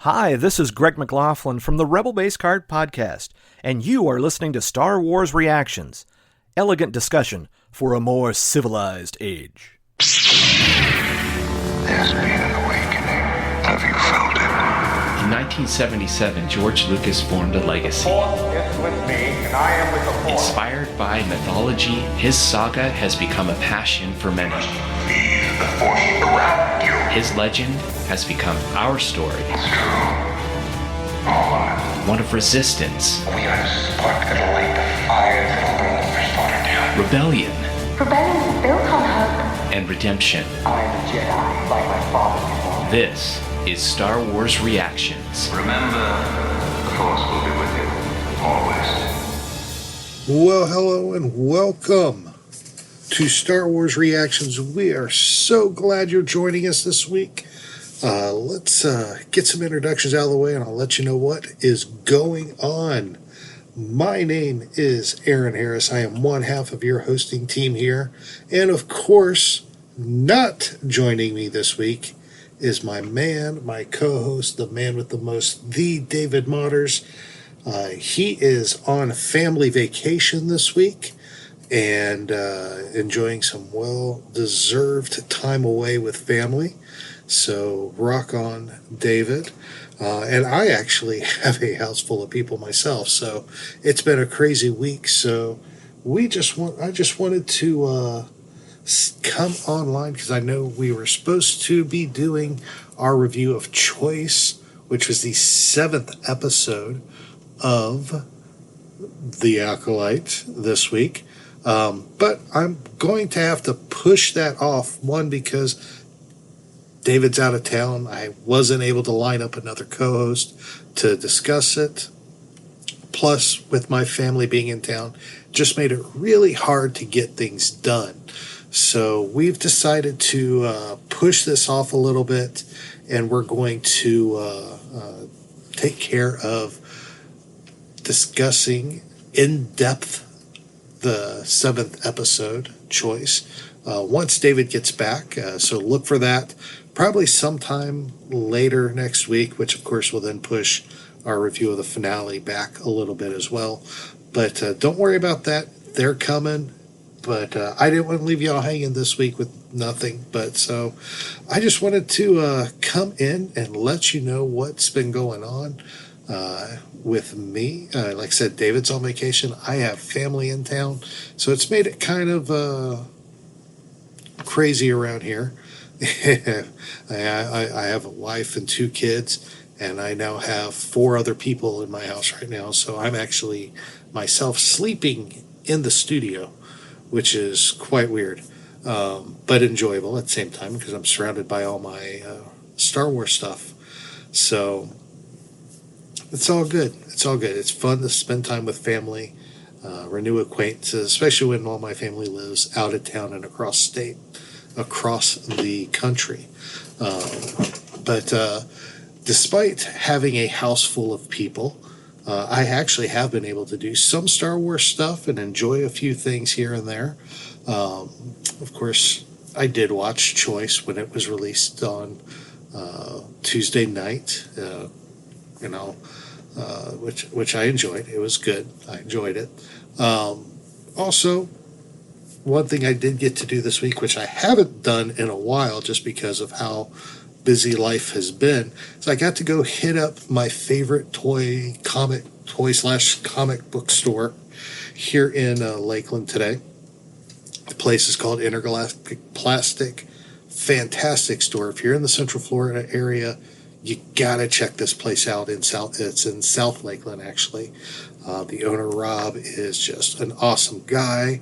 Hi, this is Greg McLaughlin from the Rebel Base Card Podcast, and you are listening to Star Wars Reactions. Elegant discussion for a more civilized age. There's been an awakening. Have you felt it? In 1977, George Lucas formed a legacy. The Force is with me, and I am with the Force. Inspired by mythology, his saga has become a passion for many. Feel the Force around you. His legend has become our story. It's true. All of it. One of resistance, We are the spark that'll light the fire that'll burn the First Order down. rebellion, Rebellion is built on hope. and redemption. I am a Jedi, like my father before me. This is Star Wars Reactions. Remember, the Force will be with you. Always. Well, hello and welcome to Star Wars Reactions. We are so glad you're joining us this week. Let's get some introductions out of the way and I'll let you know what is going on. My name is Aaron Harris. I am one half of your hosting team here. And of course, not joining me this week is my man, my co-host, the man with the most, the David Motters. He is on family vacation this week and enjoying some well-deserved time away with family. So rock on, David. And I actually have a house full of people myself, so it's been a crazy week. So I just wanted to come online because I know we were supposed to be doing our review of Choice, which was the 7th episode of The Acolyte this week. But I'm going to have to push that off, one, because David's out of town. I wasn't able to line up another co-host to discuss it. Plus, with my family being in town, just made it really hard to get things done. So we've decided to push this off a little bit, and we're going to take care of discussing in depth the 7th episode, Choice, once David gets back. So look for that probably sometime later next week, which of course will then push our review of the finale back a little bit as well. But don't worry about that. They're coming. But I didn't want to leave y'all hanging this week with nothing. But so I just wanted to come in and let you know what's been going on with me. Like I said, David's on vacation. I have family in town. So it's made it kind of crazy around here. I have a wife and 2 kids, and I now have 4 other people in my house right now. So I'm actually myself sleeping in the studio, which is quite weird, but enjoyable at the same time because I'm surrounded by all my Star Wars stuff. So it's all good. It's all good. It's fun to spend time with family, renew acquaintances, especially when all my family lives out of town and across the country. But despite having a house full of people, I actually have been able to do some Star Wars stuff and enjoy a few things here and there. Of course, I did watch Choice when it was released on Tuesday night, which I enjoyed. It was good. I enjoyed it. Also, one thing I did get to do this week, which I haven't done in a while just because of how busy life has been, is I got to go hit up my favorite toy/comic book store here in Lakeland today. The place is called Intergalactic Plastic. Fantastic store. If you're in the Central Florida area, you gotta check this place out. It's in South Lakeland, actually. The owner, Rob, is just an awesome guy.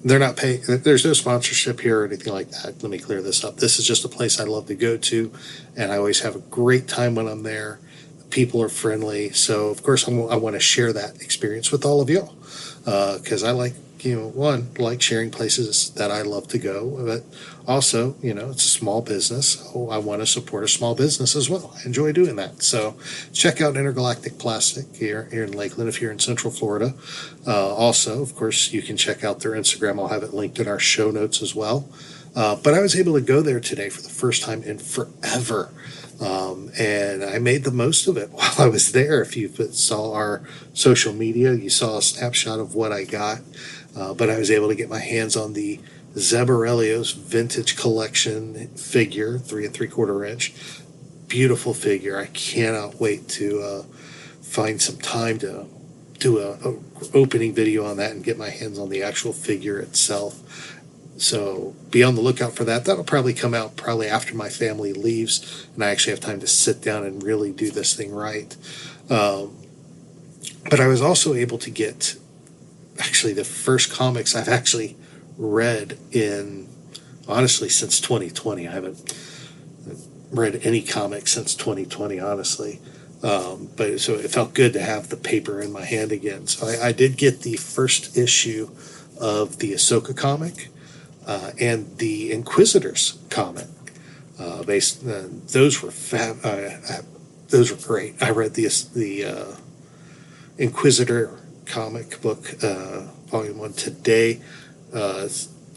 They're not paying. There's no sponsorship here or anything like that. Let me clear this up. This is just a place I love to go to, and I always have a great time when I'm there. People are friendly, so of course I want to share that experience with all of y'all because I like, like sharing places that I love to go, but also, it's a small business, so I want to support a small business as well. I enjoy doing that. So check out Intergalactic Plastic here in Lakeland if you're in Central Florida. Also, of course, you can check out their Instagram. I'll have it linked in our show notes as well. But I was able to go there today for the first time in forever. And I made the most of it while I was there. If you saw our social media, you saw a snapshot of what I got. But I was able to get my hands on the Zebarelios Vintage Collection figure, 3 3/4 inch. Beautiful figure. I cannot wait to find some time to do a opening video on that and get my hands on the actual figure itself. So be on the lookout for that. That'll probably come out probably after my family leaves and I actually have time to sit down and really do this thing right. But I was also able to get actually the first comics I've actually read in, honestly, since 2020. I haven't read any comics since 2020, honestly. But so it felt good to have the paper in my hand again. So I did get the first issue of the Ahsoka comic. And the Inquisitors comic, those were those were great. I read the Inquisitor comic book, volume 1 today,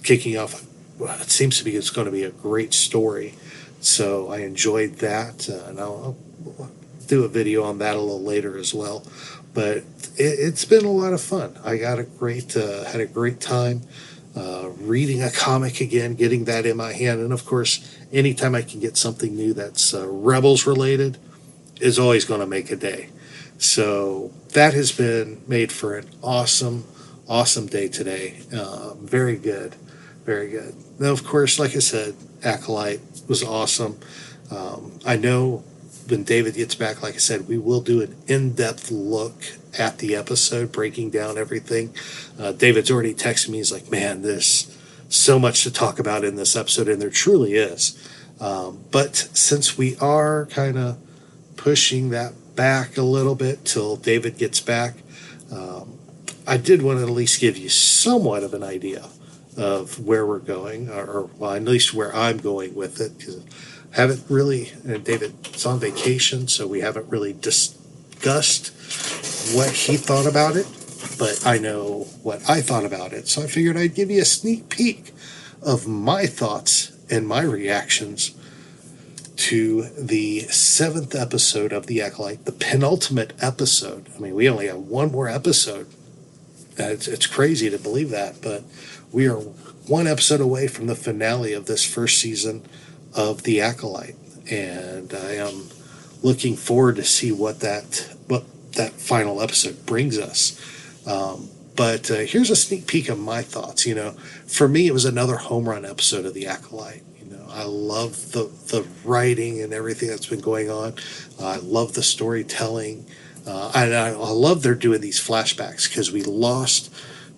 kicking off. It seems to be it's going to be a great story, so I enjoyed that, and I'll do a video on that a little later as well. But it's been a lot of fun. I got had a great time. Reading a comic again, getting that in my hand, and of course, anytime I can get something new that's Rebels related is always going to make a day. So that has been made for an awesome day today. Very good, very good. Now, of course, like I said, Acolyte was awesome. I know when David gets back, like I said, we will do an in-depth look at the episode, breaking down everything. David's already texted me. He's like, man, there's so much to talk about in this episode, and there truly is. But since we are kind of pushing that back a little bit till David gets back, I did want to at least give you somewhat of an idea of where we're going, or well, at least where I'm going with it, because haven't really, and David's on vacation, so we haven't really discussed what he thought about it, but I know what I thought about it. So I figured I'd give you a sneak peek of my thoughts and my reactions to the 7th episode of The Acolyte, the penultimate episode. I mean, we only have one more episode. It's crazy to believe that, but we are one episode away from the finale of this first season of The Acolyte, and I am looking forward to see what that final episode brings us. But here's a sneak peek of my thoughts. You know, for me, it was another home run episode of The Acolyte. You know, I love the writing and everything that's been going on. I love the storytelling. And I love they're doing these flashbacks because we lost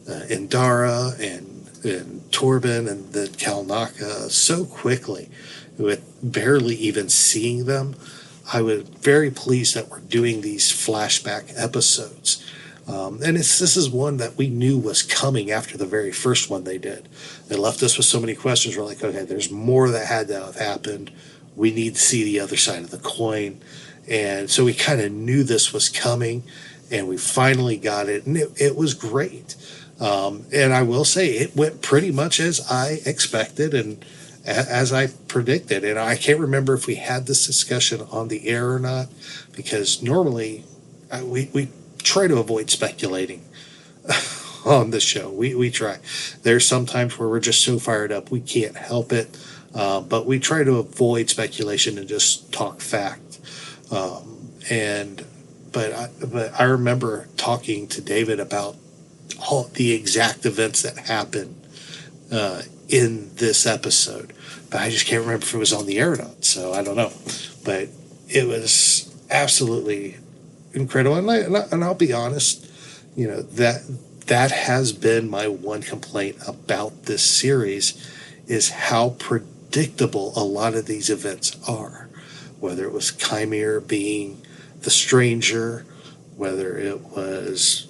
Indara and Torben and the Kalnaka so quickly with barely even seeing them. I was very pleased that we're doing these flashback episodes. And this is one that we knew was coming after the very first one they did. They left us with so many questions. We're like, okay, there's more that had to have happened. We need to see the other side of the coin. And so we kind of knew this was coming, and we finally got it. And it was great. And I will say it went pretty much as I expected and as I predicted. And I can't remember if we had this discussion on the air or not, because normally we try to avoid speculating on the show. We try. There's some times where we're just so fired up we can't help it, but we try to avoid speculation and just talk fact. But I remember talking to David about all the exact events that happened in this episode, but I just can't remember if it was on the air or not. So I don't know, but it was absolutely incredible. And I'll be honest, you know, that has been my one complaint about this series, is how predictable a lot of these events are. Whether it was Chimere being the stranger, whether it was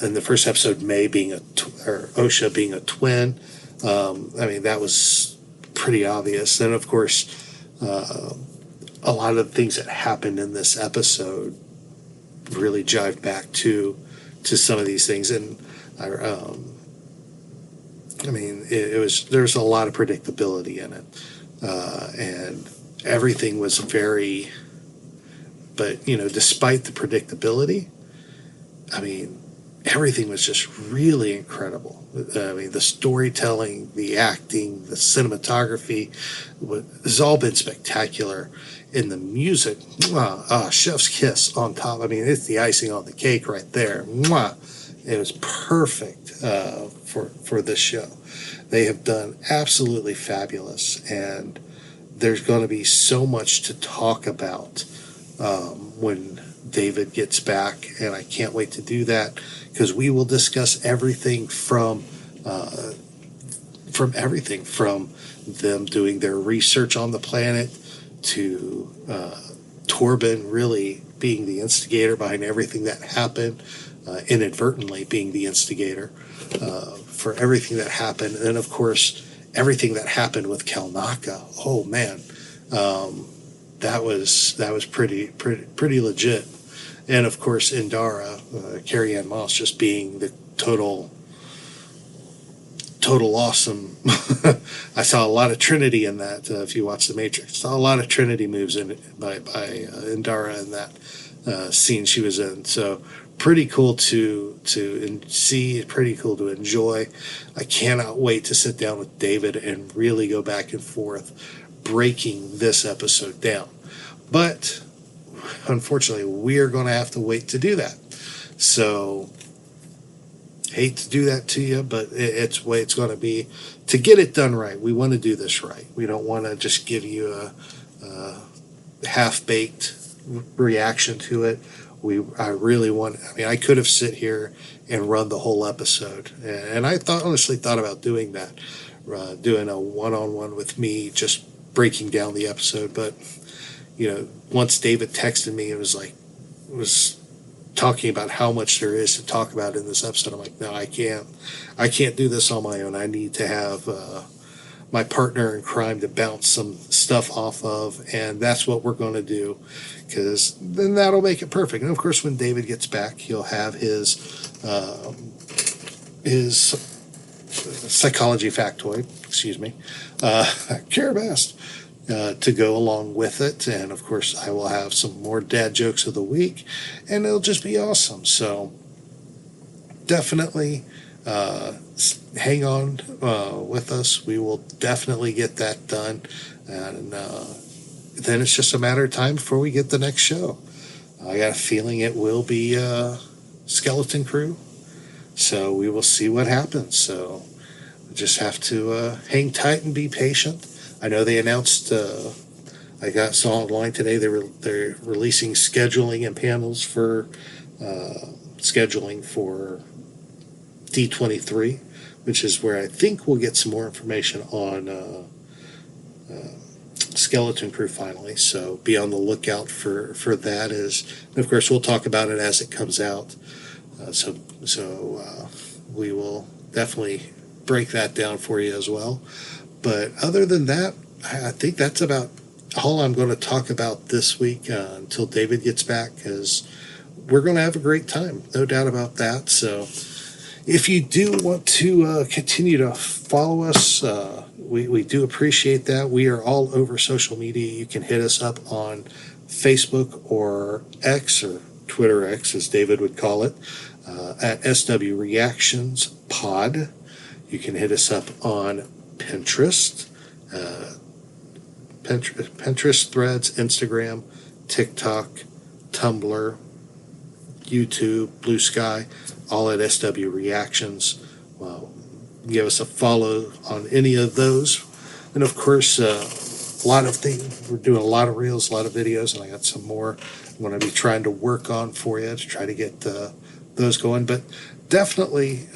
in the first episode May being or Osha being a twin. I mean, that was pretty obvious. And of course, a lot of the things that happened in this episode really jived back to some of these things. And I mean, there's a lot of predictability in it, and everything was but despite the predictability, I mean, everything was just really incredible. I mean, the storytelling, the acting, the cinematography has all been spectacular. And the music, chef's kiss on top. I mean, it's the icing on the cake right there. It was perfect for this show. They have done absolutely fabulous, and there's going to be so much to talk about when David gets back, and I can't wait to do that, because we will discuss everything from them doing their research on the planet to Torben really being the instigator behind everything that happened, inadvertently being the instigator for everything that happened, and then of course everything that happened with Kalnaka. Oh man, that was pretty legit. And of course Indara, Carrie Ann Moss, just being the total awesome. I saw a lot of Trinity in that. If you watch The Matrix, I saw a lot of Trinity moves in by Indara in that scene she was in. So pretty cool to see, pretty cool to enjoy. I cannot wait to sit down with David and really go back and forth breaking this episode down. But unfortunately, we are going to have to wait to do that. So hate to do that to you, but it's the way it's going to be. To get it done right, we want to do this right. We don't want to just give you a half-baked reaction to it. I could have sit here and run the whole episode, and I honestly thought about doing that, doing a one-on-one with me, just breaking down the episode. But once David texted me, it was talking about how much there is to talk about in this episode. I'm like, no, I can't do this on my own. I need to have my partner in crime to bounce some stuff off of, and that's what we're going to do, because then that'll make it perfect. And of course, when David gets back, he'll have his psychology factoid, Care Best, to go along with it. And of course, I will have some more dad jokes of the week, and it'll just be awesome. So definitely hang on with us. We will definitely get that done, and then it's just a matter of time before we get the next show. I got a feeling it will be Skeleton Crew, so we will see what happens. So we just have to hang tight and be patient. I know they announced, I saw online today, they're releasing scheduling and panels for scheduling for D23, which is where I think we'll get some more information on Skeleton Crew finally. So be on the lookout for that. And of course, we'll talk about it as it comes out. So we will definitely break that down for you as well. But other than that, I think that's about all I'm going to talk about this week until David gets back, because we're going to have a great time, no doubt about that. So if you do want to continue to follow us, we do appreciate that. We are all over social media. You can hit us up on Facebook or X, or Twitter X, as David would call it, at SW Reactions Pod. You can hit us up on Pinterest, Threads, Instagram, TikTok, Tumblr, YouTube, Blue Sky, all at SW Reactions. Give us a follow on any of those. And of course, a lot of things. We're doing a lot of reels, a lot of videos, and I got some more I'm going to be trying to work on for you to try to get those going. But definitely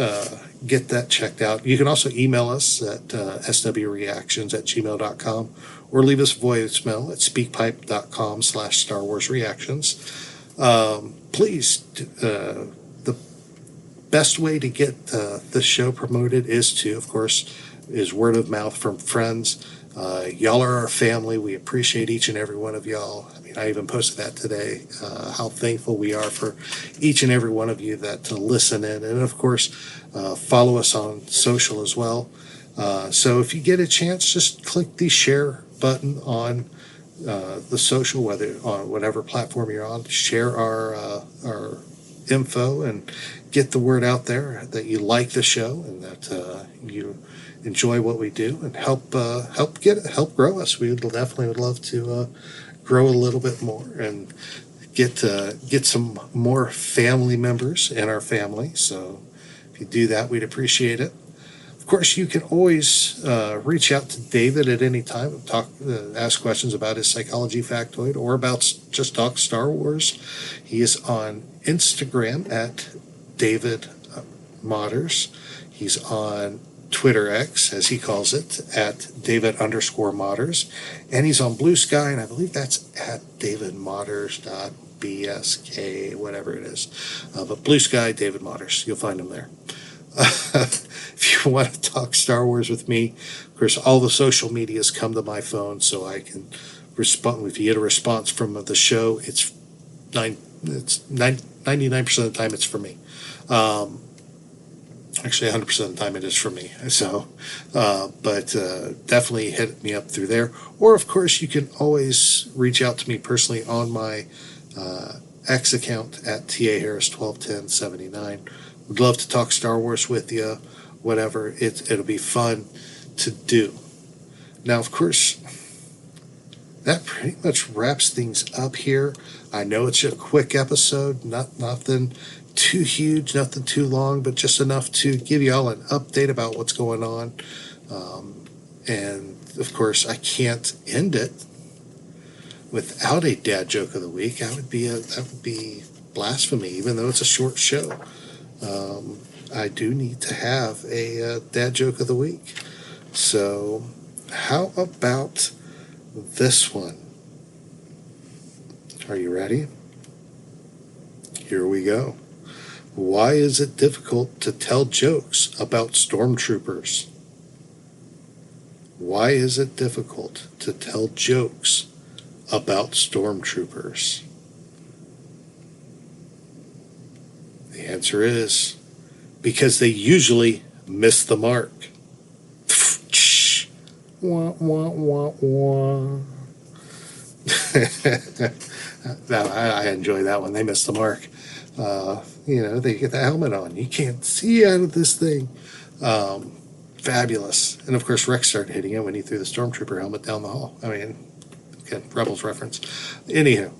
get that checked out. You can also email us at swreactions@gmail.com, or leave us a voicemail at speakpipe.com/Star Wars Reactions. Please, the best way to get this show promoted is word of mouth from friends. Y'all are our family. We appreciate each and every one of y'all. I mean, I even posted that today, how thankful we are for each and every one of you that listen in. And of course, follow us on social as well. So if you get a chance, just click the share button on the social, whether on whatever platform you're on. Share our info and get the word out there that you like the show and that you enjoy what we do, and help grow us. We definitely would love to grow a little bit more and get some more family members in our family. So if you do that, we'd appreciate it. Of course, you can always reach out to David at any time, ask questions about his psychology factoid or about just talk Star Wars. He is on Instagram at David Modders. He's on Twitter X, as he calls it, at David_Modders. And he's on Blue Sky, and I believe that's at davidmodders.bsk, whatever it is. But Blue Sky, David Modders. You'll find him there. If you want to talk Star Wars with me, of course, all the social medias come to my phone, so I can respond. If you get a response from the show, it's 99% of the time it's for me. Actually, 100% of the time it is for me. So, but definitely hit me up through there. Or, of course, you can always reach out to me personally on my X account at TAHarris121079. Would love to talk Star Wars with you, whatever. It'll be fun to do. Now, of course, that pretty much wraps things up here. I know it's a quick episode, nothing too huge, nothing too long, but just enough to give you all an update about what's going on. And of course, I can't end it without a dad joke of the week. That would be blasphemy, even though it's a short show. I do need to have a dad joke of the week. So how about this one? Are you ready? Here we go. Why is it difficult to tell jokes about stormtroopers? Why is it difficult to tell jokes about stormtroopers? The answer is because they usually miss the mark. Wah, wah, wah, wah. I enjoy that one. They miss the mark. They get the helmet on. You can't see out of this thing. Fabulous. And of course, Rex started hitting it when he threw the stormtrooper helmet down the hall. I mean, again, Rebels reference. Anywho,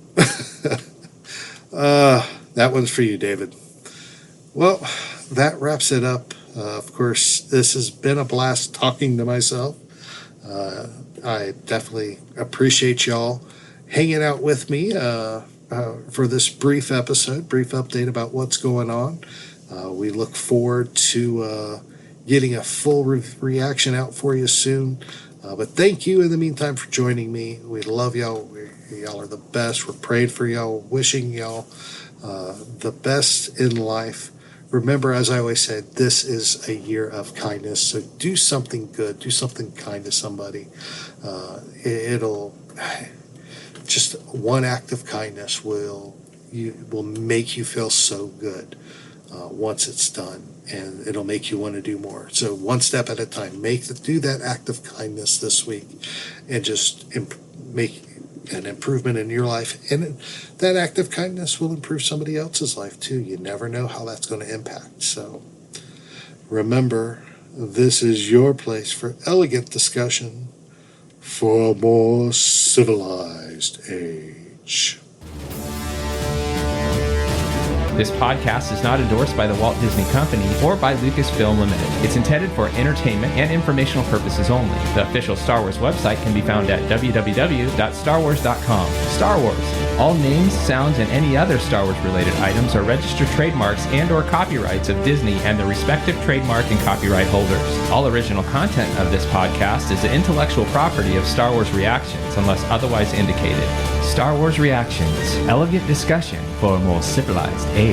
that one's for you, David. Well, that wraps it up. Of course, this has been a blast talking to myself. I definitely appreciate y'all hanging out with me for this brief update about what's going on. We look forward to getting a full reaction out for you soon. But thank you in the meantime for joining me. We love y'all. Y'all are the best. We're praying for y'all, wishing y'all the best in life. Remember, as I always said, this is a year of kindness. So do something good. Do something kind to somebody. It'll just one act of kindness will make you feel so good once it's done, and it'll make you want to do more. So one step at a time. Do that act of kindness this week, and just make an improvement in your life, and that act of kindness will improve somebody else's life too. You never know how that's going to impact. So remember, this is your place for elegant discussion for a more civilized age. This podcast is not endorsed by the Walt Disney Company or by Lucasfilm Limited. It's intended for entertainment and informational purposes only. The official Star Wars website can be found at www.starwars.com. Star Wars. All names, sounds, and any other Star Wars-related items are registered trademarks and/or copyrights of Disney and the respective trademark and copyright holders. All original content of this podcast is the intellectual property of Star Wars Reactions, unless otherwise indicated. Star Wars Reactions. Elegant discussion for a more civilized age.